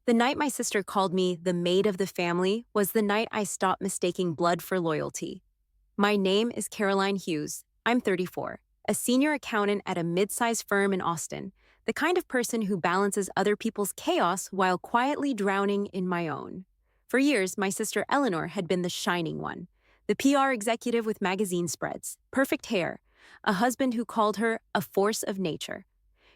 The night my sister called me the maid of the family was the night I stopped mistaking blood for loyalty. My name is Caroline Hughes. I'm 34, a senior accountant at a mid-sized firm in Austin, the kind of person who balances other people's chaos while quietly drowning in my own. For years, my sister Eleanor had been the shining one, the PR executive with magazine spreads, perfect hair, a husband who called her a force of nature.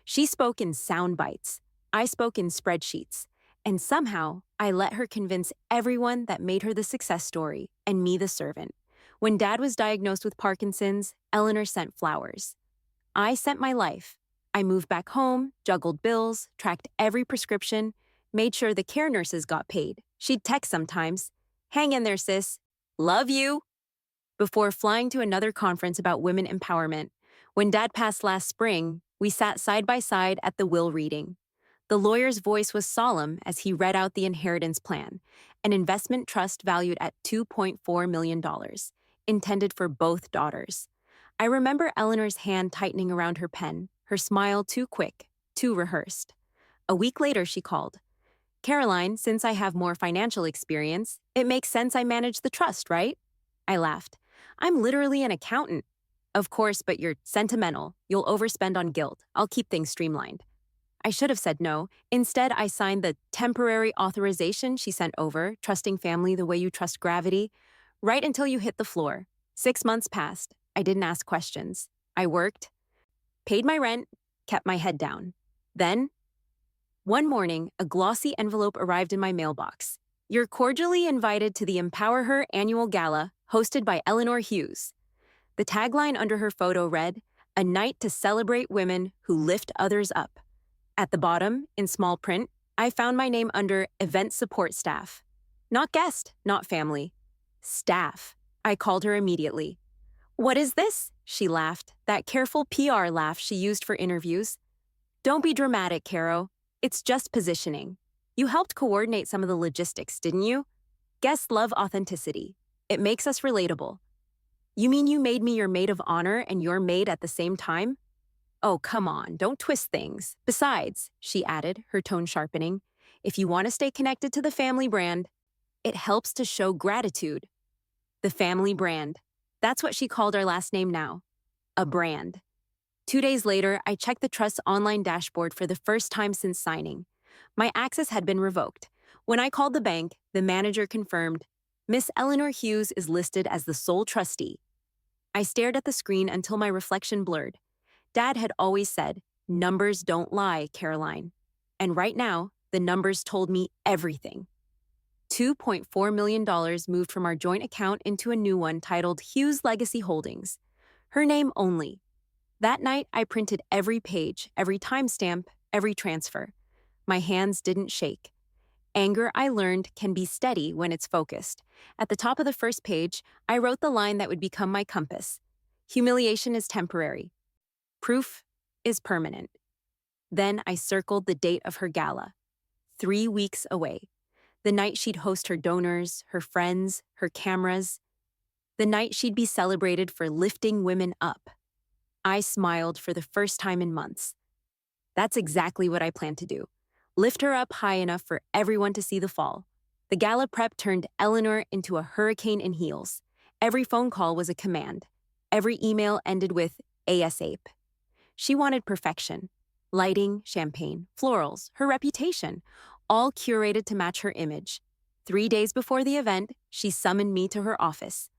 She spoke in sound bites. I spoke in spreadsheets. And somehow, I let her convince everyone that made her the success story and me the servant. When Dad was diagnosed with Parkinson's, Eleanor sent flowers. I sent my life. I moved back home, juggled bills, tracked every prescription, made sure the care nurses got paid. She'd text sometimes, "Hang in there, sis. Love you." Before flying to another conference about women empowerment, when Dad passed last spring, we sat side by side at the will reading. The lawyer's voice was solemn as he read out the inheritance plan, an investment trust valued at $2.4 million, intended for both daughters. I remember Eleanor's hand tightening around her pen, her smile too quick, too rehearsed. A week later, she called. "Caroline, since I have more financial experience, it makes sense I manage the trust, right?" I laughed. "I'm literally an accountant." "Of course, but you're sentimental. You'll overspend on guilt. I'll keep things streamlined." I should have said no. Instead, I signed the temporary authorization she sent over, trusting family the way you trust gravity, right until you hit the floor. 6 months passed. I didn't ask questions. I worked, paid my rent, kept my head down. Then, one morning, a glossy envelope arrived in my mailbox. "You're cordially invited to the Empower Her annual gala, hosted by Eleanor Hughes." The tagline under her photo read, "A night to celebrate women who lift others up." At the bottom, in small print, I found my name under event support staff. Not guest, not family. Staff. I called her immediately. "What is this?" She laughed, that careful PR laugh she used for interviews. "Don't be dramatic, Caro. It's just positioning. You helped coordinate some of the logistics, didn't you? Guests love authenticity. It makes us relatable." "You mean you made me your maid of honor and your maid at the same time?" "Oh, come on, don't twist things. Besides," she added, her tone sharpening, "if you want to stay connected to the family brand, it helps to show gratitude." The family brand. That's what she called our last name now. A brand. 2 days later, I checked the trust's online dashboard for the first time since signing. My access had been revoked. When I called the bank, the manager confirmed, "Miss Eleanor Hughes is listed as the sole trustee." I stared at the screen until my reflection blurred. Dad had always said, "Numbers don't lie, Caroline." And right now, the numbers told me everything. $2.4 million moved from our joint account into a new one titled Hughes Legacy Holdings. Her name only. That night, I printed every page, every timestamp, every transfer. My hands didn't shake. Anger, I learned, can be steady when it's focused. At the top of the first page, I wrote the line that would become my compass. Humiliation is temporary. Proof is permanent. Then I circled the date of her gala. 3 weeks away. The night she'd host her donors, her friends, her cameras. The night she'd be celebrated for lifting women up. I smiled for the first time in months. That's exactly what I planned to do. Lift her up high enough for everyone to see the fall. The gala prep turned Eleanor into a hurricane in heels. Every phone call was a command. Every email ended with ASAP. She wanted perfection. Lighting, champagne, florals, her reputation, all curated to match her image. 3 days before the event, she summoned me to her office.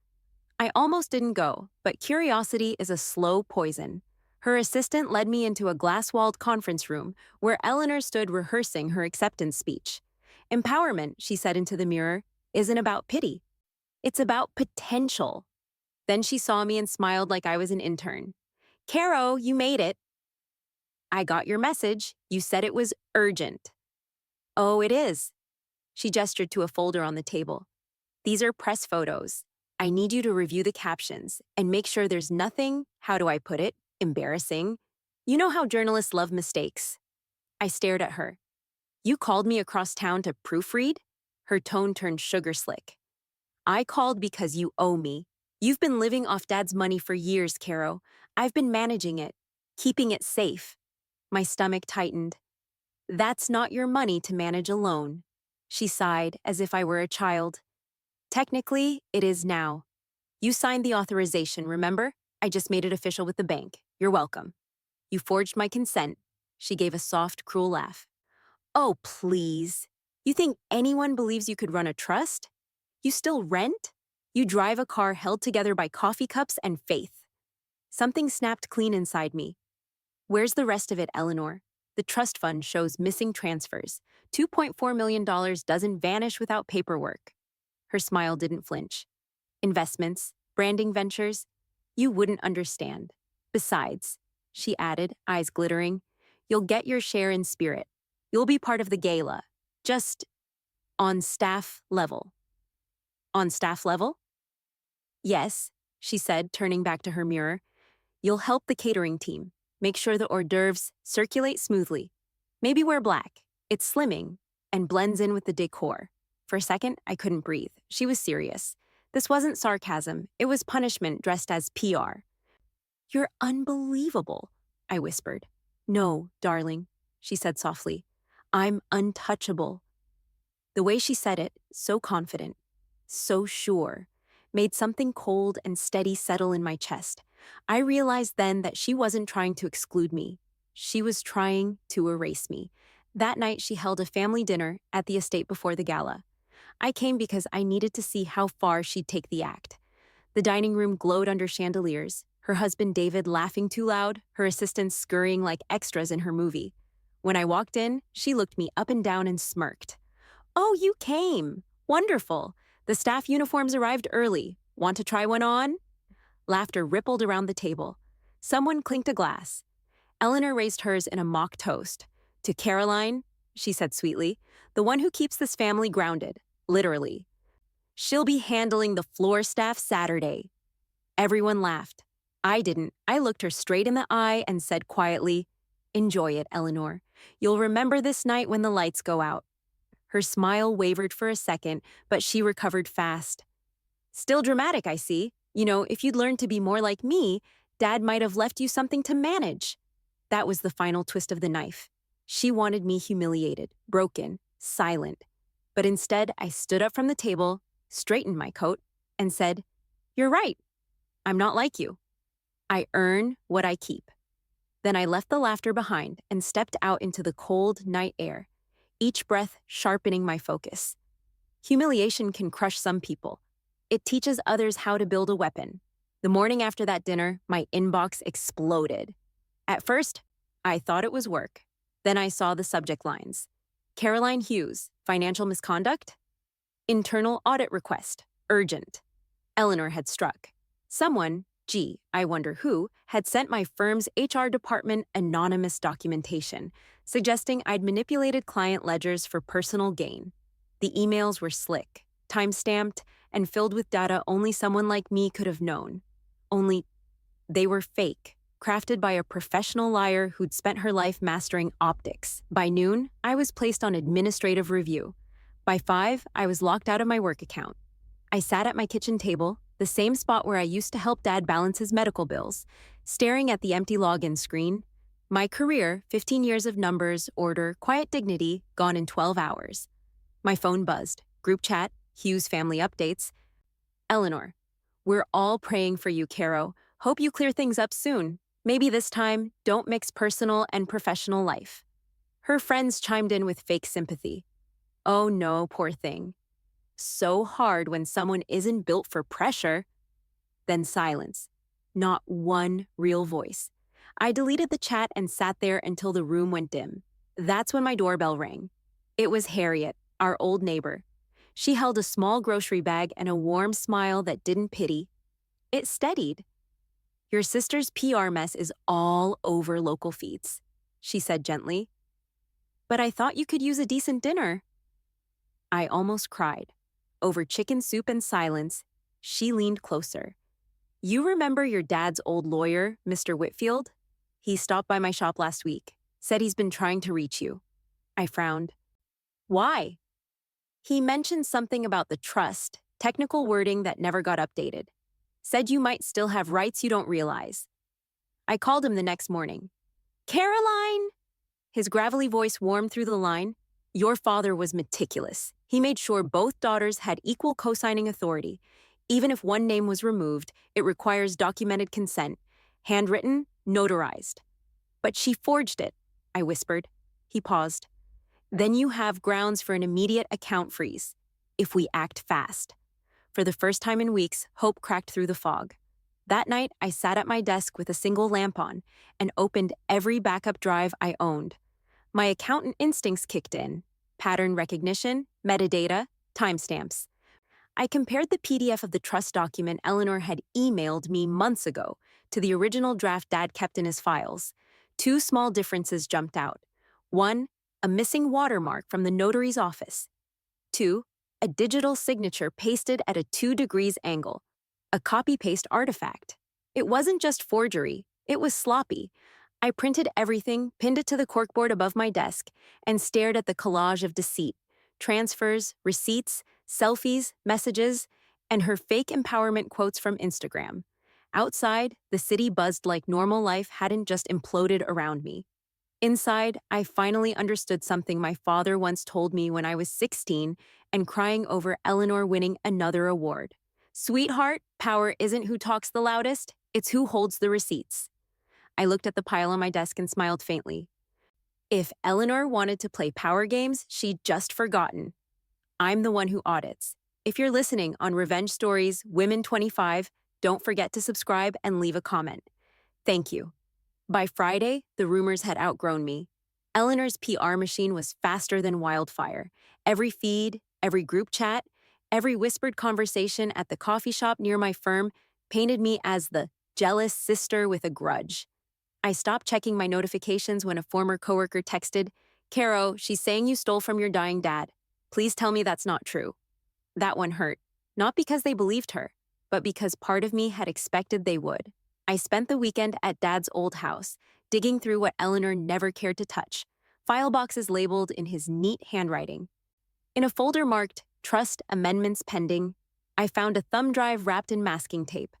I almost didn't go, but curiosity is a slow poison. Her assistant led me into a glass-walled conference room where Eleanor stood rehearsing her acceptance speech. "Empowerment," she said into the mirror, "isn't about pity. It's about potential." Then she saw me and smiled like I was an intern. "Caro, you made it." "I got your message. You said it was urgent." "Oh, it is." She gestured to a folder on the table. "These are press photos. I need you to review the captions and make sure there's nothing, how do I put it, embarrassing. You know how journalists love mistakes." I stared at her. "You called me across town to proofread?" Her tone turned sugar slick. "I called because you owe me. You've been living off Dad's money for years, Caro. I've been managing it, keeping it safe." My stomach tightened. That's not your money to manage alone. She sighed as if I were a child. Technically, it is now. You signed the authorization, remember? I just made it official with the bank. You're welcome. You forged my consent. She gave a soft, cruel laugh. Oh, please. You think anyone believes you could run a trust? You still rent? You drive a car held together by coffee cups and faith. Something snapped clean inside me. Where's the rest of it, Eleanor? The trust fund shows missing transfers. $2.4 million doesn't vanish without paperwork. Her smile didn't flinch. Investments, branding ventures, you wouldn't understand. Besides, she added, eyes glittering, you'll get your share in spirit. You'll be part of the gala. Just on staff level. On staff level? Yes, she said, turning back to her mirror. You'll help the catering team. Make sure the hors d'oeuvres circulate smoothly. Maybe wear black. It's slimming and blends in with the decor. For a second, I couldn't breathe. She was serious. This wasn't sarcasm. It was punishment dressed as PR. You're unbelievable, I whispered. No, darling, she said softly. I'm untouchable. The way she said it, so confident, so sure, made something cold and steady settle in my chest. I realized then that she wasn't trying to exclude me. She was trying to erase me. That night, she held a family dinner at the estate before the gala. I came because I needed to see how far she'd take the act. The dining room glowed under chandeliers, her husband David laughing too loud, her assistants scurrying like extras in her movie. When I walked in, she looked me up and down and smirked. Oh, you came. Wonderful. The staff uniforms arrived early. Want to try one on? Laughter rippled around the table. Someone clinked a glass. Eleanor raised hers in a mock toast. To Caroline, she said sweetly, the one who keeps this family grounded, literally. She'll be handling the floor staff Saturday. Everyone laughed. I didn't. I looked her straight in the eye and said quietly, enjoy it, Eleanor. You'll remember this night when the lights go out. Her smile wavered for a second, but she recovered fast. Still dramatic, I see. You know, if you'd learned to be more like me, Dad might have left you something to manage. That was the final twist of the knife. She wanted me humiliated, broken, silent. But instead, I stood up from the table, straightened my coat, and said, you're right. I'm not like you. I earn what I keep. Then I left the laughter behind and stepped out into the cold night air, each breath sharpening my focus. Humiliation can crush some people. It teaches others how to build a weapon. The morning after that dinner, my inbox exploded. At first, I thought it was work. Then I saw the subject lines. Caroline Hughes, financial misconduct? Internal audit request, urgent. Eleanor had struck. Someone, I wonder who, had sent my firm's HR department anonymous documentation, suggesting I'd manipulated client ledgers for personal gain. The emails were slick, time-stamped, and filled with data only someone like me could have known. Only, they were fake, crafted by a professional liar who'd spent her life mastering optics. By noon, I was placed on administrative review. By 5, I was locked out of my work account. I sat at my kitchen table, the same spot where I used to help Dad balance his medical bills, staring at the empty login screen. My career, 15 years of numbers, order, quiet dignity, gone in 12 hours. My phone buzzed. Group chat, Hughes family updates. Eleanor, we're all praying for you, Caro. Hope you clear things up soon. Maybe this time, don't mix personal and professional life. Her friends chimed in with fake sympathy. Oh no, poor thing. So hard when someone isn't built for pressure. Then silence. Not one real voice. I deleted the chat and sat there until the room went dim. That's when my doorbell rang. It was Harriet, our old neighbor. She held a small grocery bag and a warm smile that didn't pity. It steadied. Your sister's PR mess is all over local feeds, she said gently. But I thought you could use a decent dinner. I almost cried. Over chicken soup and silence, she leaned closer. You remember your dad's old lawyer, Mr. Whitfield? He stopped by my shop last week, said he's been trying to reach you. I frowned. Why? He mentioned something about the trust, technical wording that never got updated. Said you might still have rights you don't realize. I called him the next morning. Caroline! His gravelly voice warmed through the line. Your father was meticulous. He made sure both daughters had equal co-signing authority. Even if one name was removed, it requires documented consent, handwritten, notarized. But she forged it, I whispered. He paused. Then you have grounds for an immediate account freeze, if we act fast. For the first time in weeks, hope cracked through the fog. That night, I sat at my desk with a single lamp on and opened every backup drive I owned. My accountant instincts kicked in. Pattern recognition, metadata, timestamps. I compared the PDF of the trust document Eleanor had emailed me months ago to the original draft Dad kept in his files. Two small differences jumped out. One, a missing watermark from the notary's office. Two, a digital signature pasted at a 2 degrees angle. A copy-paste artifact. It wasn't just forgery, it was sloppy. I printed everything, pinned it to the corkboard above my desk, and stared at the collage of deceit. Transfers, receipts, selfies, messages, and her fake empowerment quotes from Instagram. Outside, the city buzzed like normal life hadn't just imploded around me. Inside, I finally understood something my father once told me when I was 16 and crying over Eleanor winning another award. Sweetheart, power isn't who talks the loudest, it's who holds the receipts. I looked at the pile on my desk and smiled faintly. If Eleanor wanted to play power games, she'd just forgotten. I'm the one who audits. If you're listening on Revenge Stories Women 25, don't forget to subscribe and leave a comment. Thank you. By Friday, the rumors had outgrown me. Eleanor's PR machine was faster than wildfire. Every feed, every group chat, every whispered conversation at the coffee shop near my firm painted me as the jealous sister with a grudge. I stopped checking my notifications when a former coworker texted, Caro, she's saying you stole from your dying dad. Please tell me that's not true. That one hurt, not because they believed her, but because part of me had expected they would. I spent the weekend at Dad's old house, digging through what Eleanor never cared to touch, file boxes labeled in his neat handwriting. In a folder marked Trust Amendments Pending, I found a thumb drive wrapped in masking tape.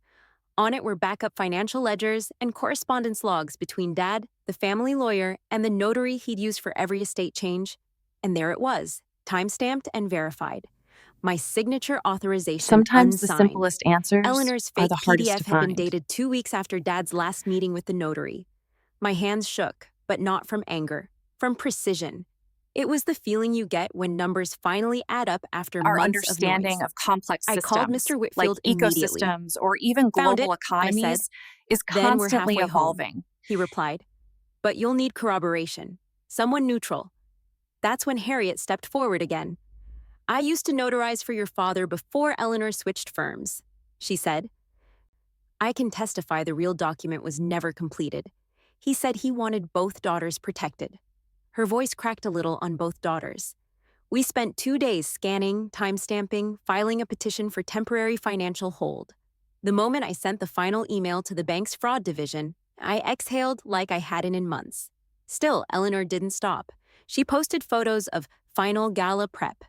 On it were backup financial ledgers and correspondence logs between Dad, the family lawyer, and the notary he'd used for every estate change. And there it was, time-stamped and verified. My signature authorization Sometimes the unsigned. simplest answers Eleanor's are fake the hardest to PDF had been find. dated 2 weeks after Dad's last meeting with the notary. My hands shook, but not from anger, from precision. It was the feeling you get when numbers finally add up after Our months of understanding noise. of complex I called systems, Mr. like Whitfield immediately. ecosystems or even Found global it, I said. economies, is Then we're constantly halfway home, evolving. he replied. But you'll need corroboration. Someone neutral. That's when Harriet stepped forward again. I used to notarize for your father before Eleanor switched firms, she said. I can testify the real document was never completed. He said he wanted both daughters protected. Her voice cracked a little on both daughters. We spent 2 days scanning, timestamping, filing a petition for temporary financial hold. The moment I sent the final email to the bank's fraud division, I exhaled like I hadn't in months. Still, Eleanor didn't stop. She posted photos of final gala prep,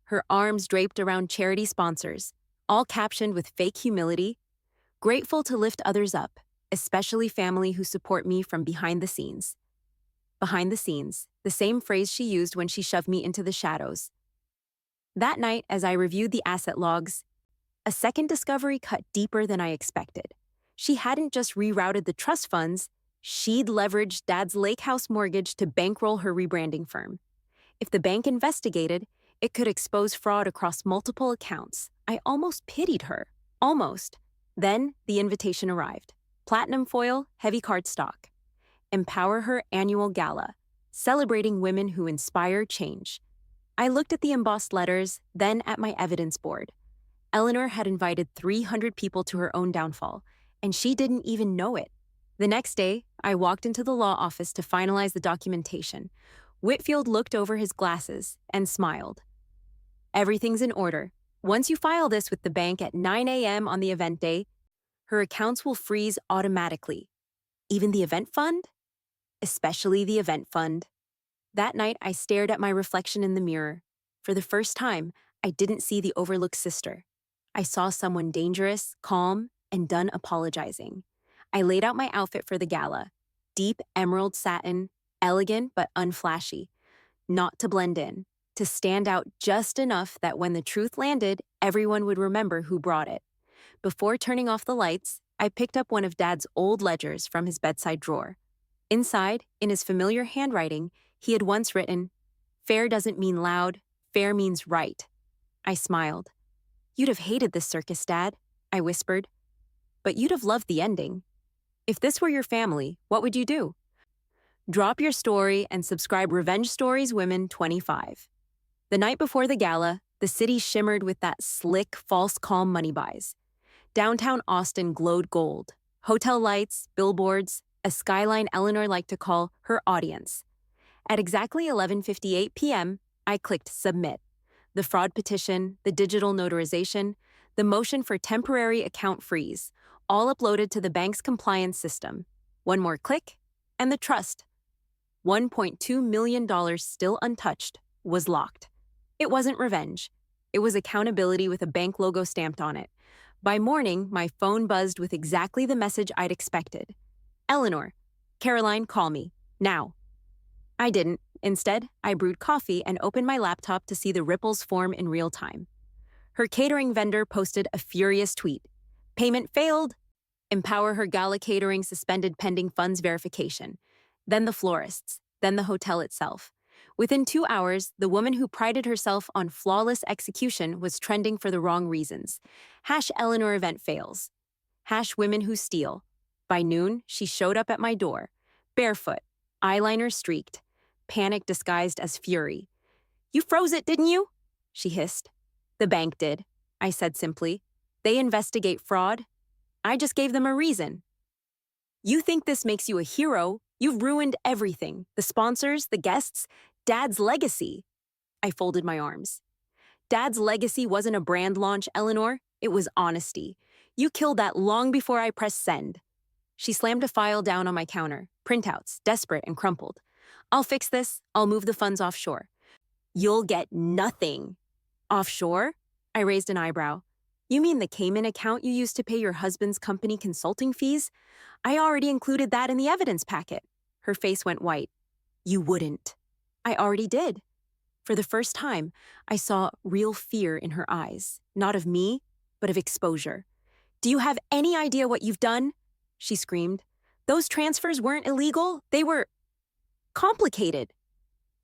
her arms draped around charity sponsors, all captioned with fake humility, grateful to lift others up, especially family who support me from behind the scenes. Behind the scenes, the same phrase she used when she shoved me into the shadows. That night, as I reviewed the asset logs, a second discovery cut deeper than I expected. She hadn't just rerouted the trust funds, she'd leveraged Dad's lake house mortgage to bankroll her rebranding firm. If the bank investigated, it could expose fraud across multiple accounts. I almost pitied her. Almost. Then the invitation arrived. Platinum foil, heavy cardstock. Empower Her annual gala, celebrating women who inspire change. I looked at the embossed letters, then at my evidence board. Eleanor had invited 300 people to her own downfall, and she didn't even know it. The next day, I walked into the law office to finalize the documentation. Whitfield looked over his glasses and smiled. Everything's in order. Once you file this with the bank at 9 a.m. on the event day, her accounts will freeze automatically. Even the event fund? Especially the event fund. That night, I stared at my reflection in the mirror. For the first time, I didn't see the overlooked sister. I saw someone dangerous, calm, and done apologizing. I laid out my outfit for the gala. Deep emerald satin, elegant but unflashy, not to blend in, to stand out just enough that when the truth landed, everyone would remember who brought it. Before turning off the lights, I picked up one of Dad's old ledgers from his bedside drawer. Inside, in his familiar handwriting, he had once written, "Fair doesn't mean loud, fair means right." I smiled. "You'd have hated this circus, Dad," I whispered. "But you'd have loved the ending. If this were your family, what would you do?" Drop your story and subscribe Revenge Stories Women 25. The night before the gala, the city shimmered with that slick, false calm money buys. Downtown Austin glowed gold. Hotel lights, billboards, a skyline Eleanor liked to call her audience. At exactly 11:58 p.m., I clicked Submit. The fraud petition, the digital notarization, the motion for temporary account freeze, all uploaded to the bank's compliance system. One more click, and the trust, $1.2 million still untouched, was locked. It wasn't revenge. It was accountability with a bank logo stamped on it. By morning, my phone buzzed with exactly the message I'd expected. "Eleanor, Caroline, call me. Now." I didn't. Instead, I brewed coffee and opened my laptop to see the ripples form in real time. Her catering vendor posted a furious tweet. "Payment failed. Empower Her Gala Catering suspended pending funds verification." Then the florists, then the hotel itself. Within 2 hours, the woman who prided herself on flawless execution was trending for the wrong reasons. #Eleanor event fails. #women who steal. By noon, she showed up at my door, barefoot, eyeliner streaked, panic disguised as fury. "You froze it, didn't you?" she hissed. "The bank did," I said simply. "They investigate fraud. I just gave them a reason." "You think this makes you a hero? You've ruined everything. The sponsors, the guests, Dad's legacy." I folded my arms. "Dad's legacy wasn't a brand launch, Eleanor. It was honesty. You killed that long before I pressed send." She slammed a file down on my counter, printouts, desperate and crumpled. "I'll fix this. I'll move the funds offshore." "You'll get nothing." "Offshore?" I raised an eyebrow. "You mean the Cayman account you used to pay your husband's company consulting fees? I already included that in the evidence packet." Her face went white. "You wouldn't." "I already did." For the first time, I saw real fear in her eyes, not of me, but of exposure. "Do you have any idea what you've done?" she screamed. "Those transfers weren't illegal. They were complicated."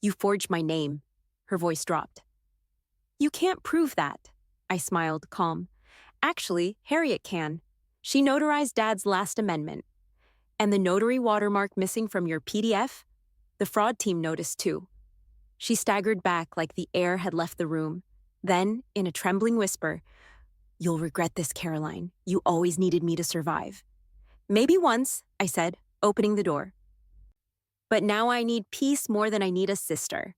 "You forged my name." Her voice dropped. "You can't prove that." I smiled, calm. "Actually, Harriet can. She notarized Dad's last amendment. And the notary watermark missing from your PDF? The fraud team noticed too." She staggered back like the air had left the room. Then, in a trembling whisper, "You'll regret this, Caroline. You always needed me to survive." "Maybe once," I said, opening the door. "But now I need peace more than I need a sister."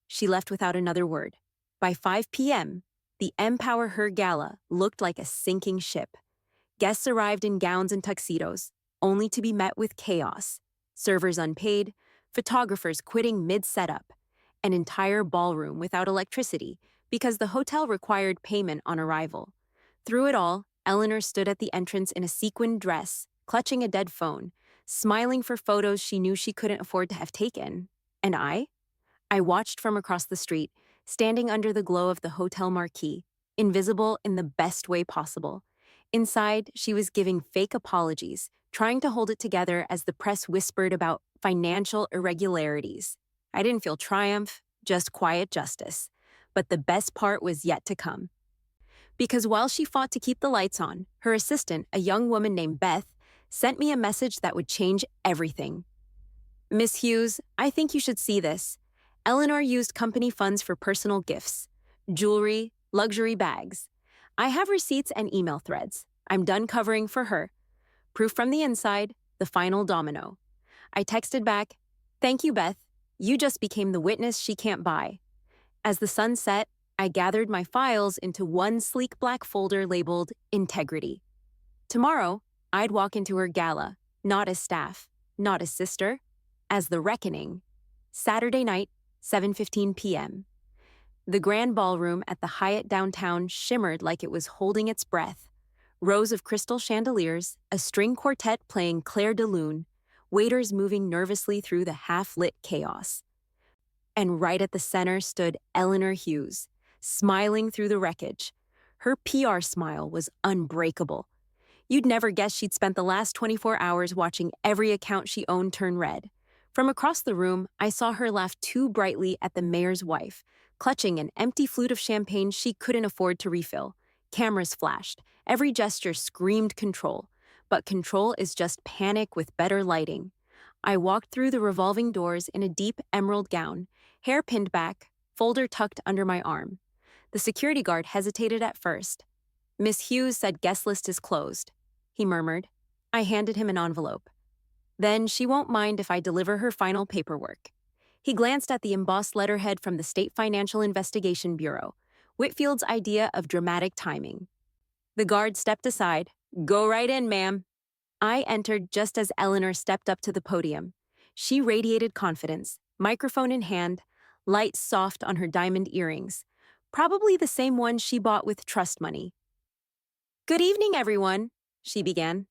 She left without another word. By 5 p.m., the Empower Her Gala looked like a sinking ship. Guests arrived in gowns and tuxedos, only to be met with chaos. Servers unpaid, photographers quitting mid-setup, an entire ballroom without electricity because the hotel required payment on arrival. Through it all, Eleanor stood at the entrance in a sequined dress, clutching a dead phone, smiling for photos she knew she couldn't afford to have taken. And I watched from across the street, standing under the glow of the hotel marquee, invisible in the best way possible. Inside, she was giving fake apologies, trying to hold it together as the press whispered about financial irregularities. I didn't feel triumph, just quiet justice. But the best part was yet to come. Because while she fought to keep the lights on, her assistant, a young woman named Beth, sent me a message that would change everything. "Miss Hughes, I think you should see this. Eleanor used company funds for personal gifts, jewelry, luxury bags. I have receipts and email threads. I'm done covering for her. Proof from the inside, the final domino." I texted back, "Thank you, Beth. You just became the witness she can't buy." As the sun set, I gathered my files into one sleek black folder labeled Integrity. Tomorrow, I'd walk into her gala, not as staff, not as sister, as the reckoning. Saturday night, 7:15 p.m. The grand ballroom at the Hyatt downtown shimmered like it was holding its breath. Rows of crystal chandeliers, a string quartet playing Clair de Lune, waiters moving nervously through the half-lit chaos. And right at the center stood Eleanor Hughes, smiling through the wreckage. Her PR smile was unbreakable. You'd never guess she'd spent the last 24 hours watching every account she owned turn red. From across the room, I saw her laugh too brightly at the mayor's wife, clutching an empty flute of champagne she couldn't afford to refill. Cameras flashed. Every gesture screamed control. But control is just panic with better lighting. I walked through the revolving doors in a deep emerald gown, hair pinned back, folder tucked under my arm. The security guard hesitated at first. "Miss Hughes said guest list is closed," he murmured. I handed him an envelope. "Then she won't mind if I deliver her final paperwork." He glanced at the embossed letterhead from the State Financial Investigation Bureau, Whitfield's idea of dramatic timing. The guard stepped aside. "Go right in, ma'am." I entered just as Eleanor stepped up to the podium. She radiated confidence, microphone in hand, lights soft on her diamond earrings, probably the same ones she bought with trust money. "Good evening, everyone," she began.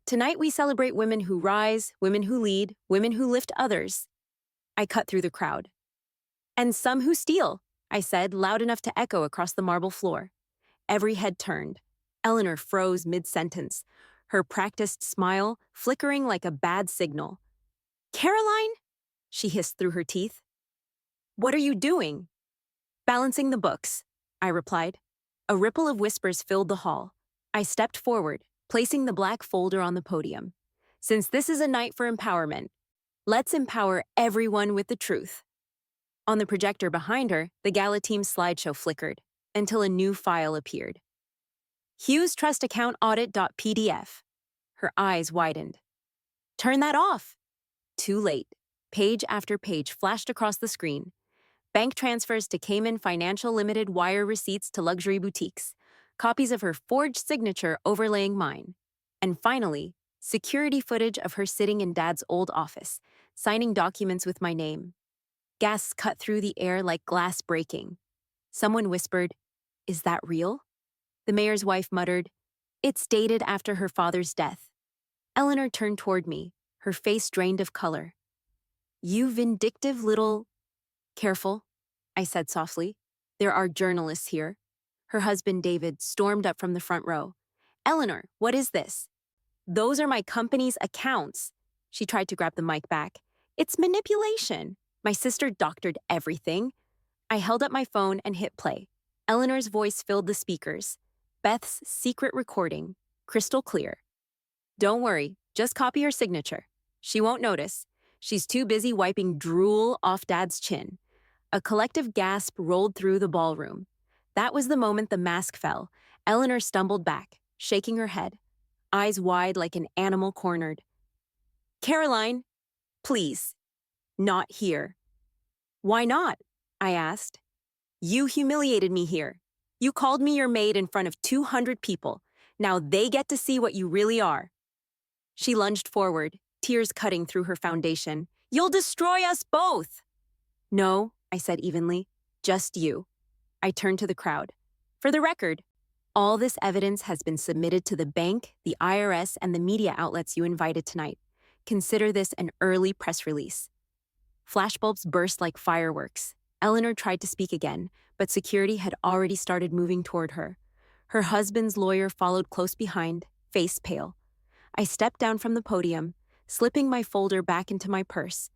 "Tonight we celebrate women who rise, women who lead, women who lift others." I cut through the crowd. "And some who steal," I said, loud enough to echo across the marble floor. Every head turned. Eleanor froze mid-sentence, her practiced smile flickering like a bad signal. "Caroline?" she hissed through her teeth. "What are you doing?" "Balancing the books," I replied. A ripple of whispers filled the hall. I stepped forward, placing the black folder on the podium. "Since this is a night for empowerment, let's empower everyone with the truth." On the projector behind her, the gala team's slideshow flickered until a new file appeared. Hughes Trust Account Audit.pdf. Her eyes widened. "Turn that off." Too late. Page after page flashed across the screen. Bank transfers to Cayman Financial Limited, wire receipts to luxury boutiques, copies of her forged signature overlaying mine. And finally, security footage of her sitting in Dad's old office, signing documents with my name. Gasps cut through the air like glass breaking. Someone whispered, "Is that real?" The mayor's wife muttered, "It's dated after her father's death." Eleanor turned toward me, her face drained of color. "You vindictive little—" "Careful," I said softly. "There are journalists here." Her husband, David, stormed up from the front row. "Eleanor, what is this?" "Those are my company's accounts." She tried to grab the mic back. "It's manipulation. My sister doctored everything." I held up my phone and hit play. Eleanor's voice filled the speakers. Beth's secret recording, crystal clear. "Don't worry, just copy her signature. She won't notice. She's too busy wiping drool off Dad's chin." A collective gasp rolled through the ballroom. That was the moment the mask fell. Eleanor stumbled back, shaking her head, eyes wide like an animal cornered. "Caroline, please, not here." "Why not?" I asked. "You humiliated me here. You called me your maid in front of 200 people. Now they get to see what you really are." She lunged forward, tears cutting through her foundation. "You'll destroy us both." "No," I said evenly, "just you." I turned to the crowd. "For the record, all this evidence has been submitted to the bank, the IRS, and the media outlets you invited tonight. Consider this an early press release." Flashbulbs burst like fireworks. Eleanor tried to speak again, but security had already started moving toward her. Her husband's lawyer followed close behind, face pale. I stepped down from the podium, slipping my folder back into my purse.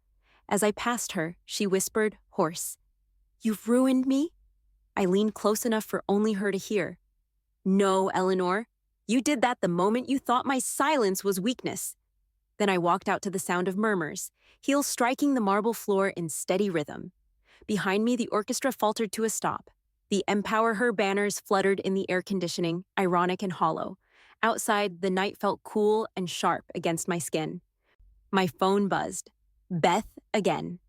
As I passed her, she whispered, hoarse, "You've ruined me?" I leaned close enough for only her to hear. "No, Eleanor. You did that the moment you thought my silence was weakness." Then I walked out to the sound of murmurs, heels striking the marble floor in steady rhythm. Behind me, the orchestra faltered to a stop. The Empower Her banners fluttered in the air conditioning, ironic and hollow. Outside, the night felt cool and sharp against my skin. My phone buzzed. Beth again.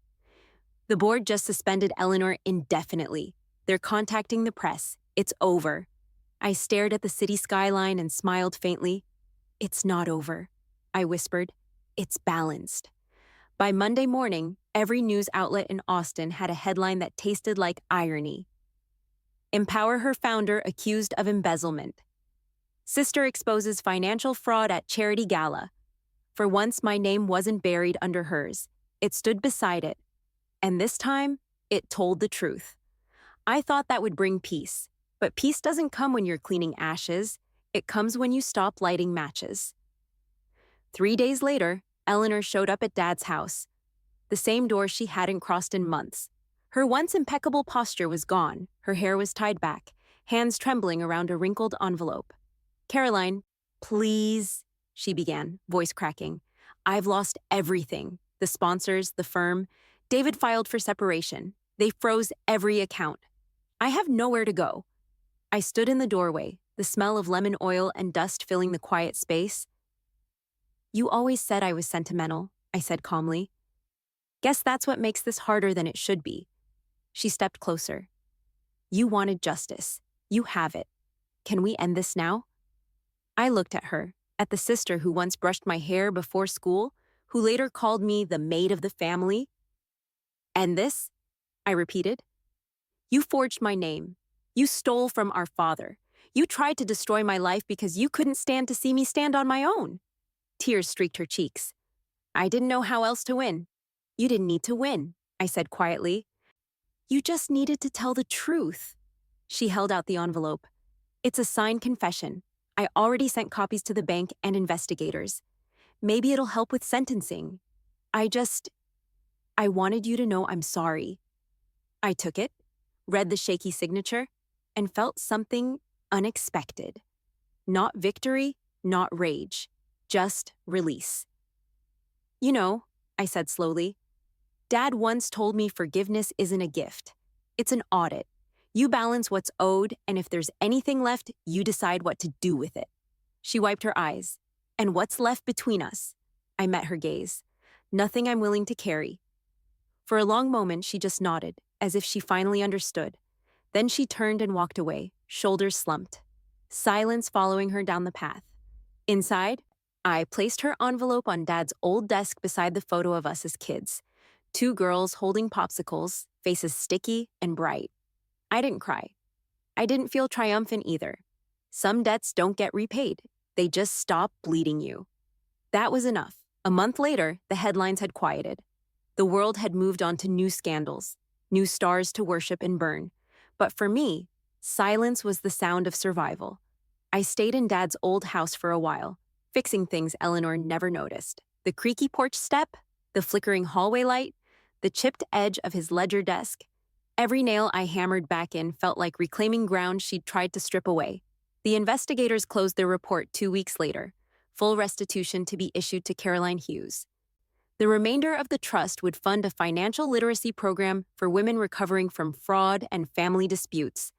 "The board just suspended Eleanor indefinitely. They're contacting the press. It's over." I stared at the city skyline and smiled faintly. "It's not over," I whispered. "It's balanced." By Monday morning, every news outlet in Austin had a headline that tasted like irony. Empower Her founder accused of embezzlement. Sister exposes financial fraud at charity gala. For once, my name wasn't buried under hers. It stood beside it. And this time, it told the truth. I thought that would bring peace. But peace doesn't come when you're cleaning ashes. It comes when you stop lighting matches. 3 days later, Eleanor showed up at Dad's house, the same door she hadn't crossed in months. Her once impeccable posture was gone, her hair was tied back, hands trembling around a wrinkled envelope. "Caroline, please," she began, voice cracking. "I've lost everything. The sponsors, the firm. David filed for separation. They froze every account. I have nowhere to go." I stood in the doorway, the smell of lemon oil and dust filling the quiet space. "You always said I was sentimental," I said calmly. "Guess that's what makes this harder than it should be." She stepped closer. "You wanted justice. You have it. Can we end this now?" I looked at her, at the sister who once brushed my hair before school, who later called me the maid of the family. "End this?" I repeated. "You forged my name. You stole from our father. You tried to destroy my life because you couldn't stand to see me stand on my own." Tears streaked her cheeks. "I didn't know how else to win." "You didn't need to win," I said quietly. "You just needed to tell the truth." She held out the envelope. "It's a signed confession. I already sent copies to the bank and investigators. Maybe it'll help with sentencing. I wanted you to know I'm sorry." I took it, read the shaky signature, and felt something unexpected. Not victory, not rage, just release. "You know," I said slowly, "Dad once told me forgiveness isn't a gift. It's an audit. You balance what's owed, and if there's anything left, you decide what to do with it." She wiped her eyes. "And what's left between us?" I met her gaze. "Nothing I'm willing to carry." For a long moment, she just nodded, as if she finally understood. Then she turned and walked away, shoulders slumped. Silence following her down the path. Inside, I placed her envelope on Dad's old desk beside the photo of us as kids. 2 girls holding popsicles, faces sticky and bright. I didn't cry. I didn't feel triumphant either. Some debts don't get repaid. They just stop bleeding you. That was enough. A month later, the headlines had quieted. The world had moved on to new scandals, new stars to worship and burn. But for me, silence was the sound of survival. I stayed in Dad's old house for a while, fixing things Eleanor never noticed. The creaky porch step, the flickering hallway light, the chipped edge of his ledger desk. Every nail I hammered back in felt like reclaiming ground she'd tried to strip away. The investigators closed their report 2 weeks later, full restitution to be issued to Caroline Hughes. The remainder of the trust would fund a financial literacy program for women recovering from fraud and family disputes.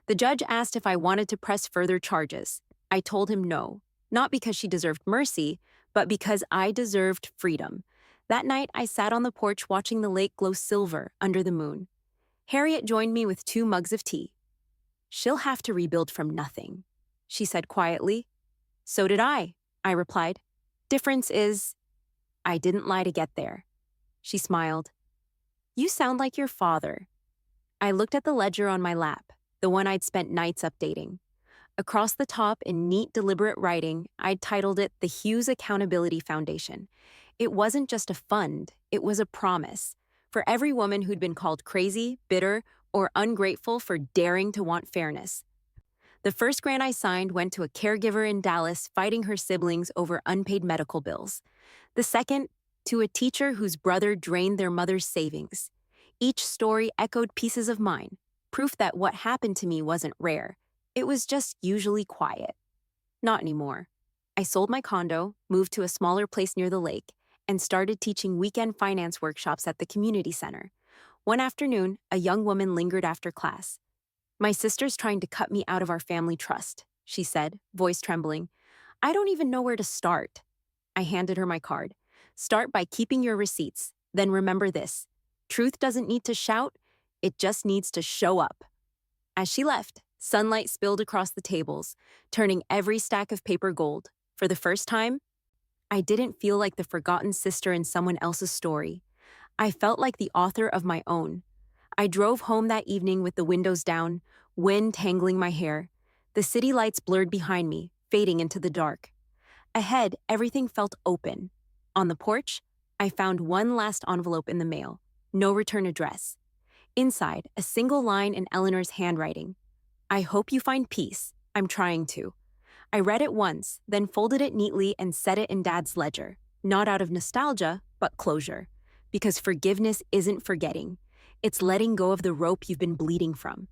The judge asked if I wanted to press further charges. I told him no, not because she deserved mercy, but because I deserved freedom. That night, I sat on the porch watching the lake glow silver under the moon. Harriet joined me with 2 mugs of tea. "She'll have to rebuild from nothing," she said quietly. "So did I replied. "Difference is, I didn't lie to get there." She smiled. "You sound like your father." I looked at the ledger on my lap, the one I'd spent nights updating. Across the top, in neat, deliberate writing, I'd titled it the Hughes Accountability Foundation. It wasn't just a fund, it was a promise. For every woman who'd been called crazy, bitter, or ungrateful for daring to want fairness. The first grant I signed went to a caregiver in Dallas fighting her siblings over unpaid medical bills. The second, to a teacher whose brother drained their mother's savings. Each story echoed pieces of mine, proof that what happened to me wasn't rare. It was just usually quiet. Not anymore. I sold my condo, moved to a smaller place near the lake, and started teaching weekend finance workshops at the community center. One afternoon, a young woman lingered after class. "My sister's trying to cut me out of our family trust," she said, voice trembling. "I don't even know where to start." I handed her my card. "Start by keeping your receipts. Then remember this. Truth doesn't need to shout, it just needs to show up." As she left, sunlight spilled across the tables, turning every stack of paper gold. For the first time, I didn't feel like the forgotten sister in someone else's story. I felt like the author of my own. I drove home that evening with the windows down, wind tangling my hair. The city lights blurred behind me, fading into the dark. Ahead, everything felt open. On the porch, I found one last envelope in the mail. No return address. Inside, a single line in Eleanor's handwriting. I hope you find peace. I'm trying to. I read it once, then folded it neatly and set it in Dad's ledger. Not out of nostalgia, but closure. Because forgiveness isn't forgetting. It's letting go of the rope you've been bleeding from.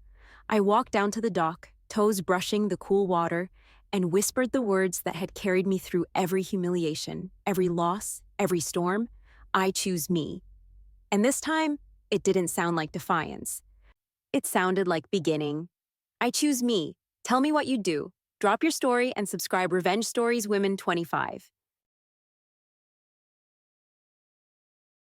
I walked down to the dock, toes brushing the cool water, and whispered the words that had carried me through every humiliation, every loss, every storm. I choose me. And this time, it didn't sound like defiance. It sounded like beginning. I choose me. Tell me what you do. Drop your story and subscribe Revenge Stories Women 25.